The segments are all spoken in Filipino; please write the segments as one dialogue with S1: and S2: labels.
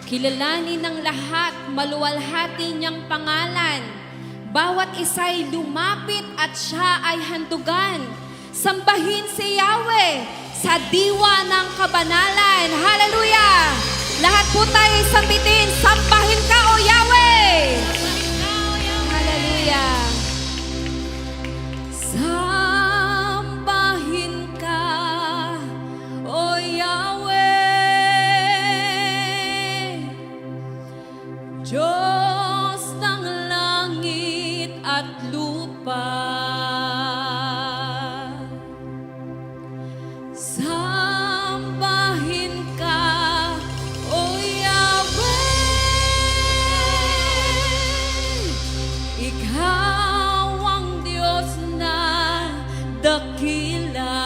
S1: Kilalanin ng lahat, maluwalhati niyang pangalan. Bawat isa'y lumapit at siya ay handugan. Sambahin si Yahweh sa diwa ng kabanalan. Hallelujah! Lahat po tayo sambitin, sambahin ka o Yahweh! Hallelujah! Sambahin ka o Yahweh, Diyos ng langit at lupa. Sambahin ka o Yahweh, Ikaw ang Diyos na dakila.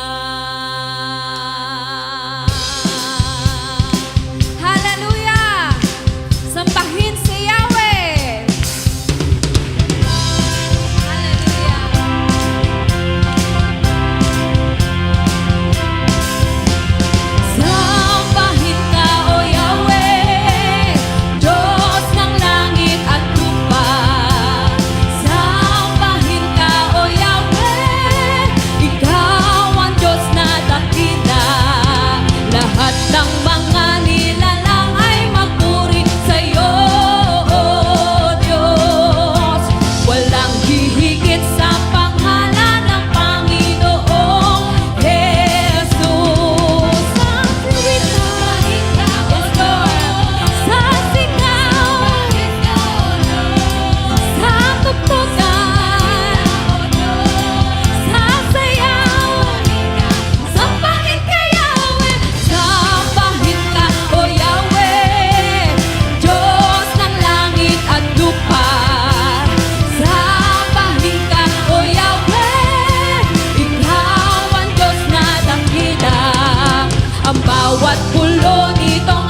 S1: Hallelujah! Sambahin si Yahweh. Hallelujah! Sambahin ka o Yahweh, Diyos ng langit at lupa. Sambahin ka o Yahweh, Ikaw ang Diyos na dakila. Lahat ng mga nilalang ay magpuri sa'yo, O Diyos. Walang hihigit sa pangalan ng Panginoong Jesus. Sa salita, yes Lord, sa sigaw, sa tugtugan, sa sayaw, sambahin ka Yahweh, sambahin ka o Yahweh, Diyos ng langit at lupa. Sambahin ka o Yahweh, Ikaw ang Diyos na dakila. Ang bawat pulo nitong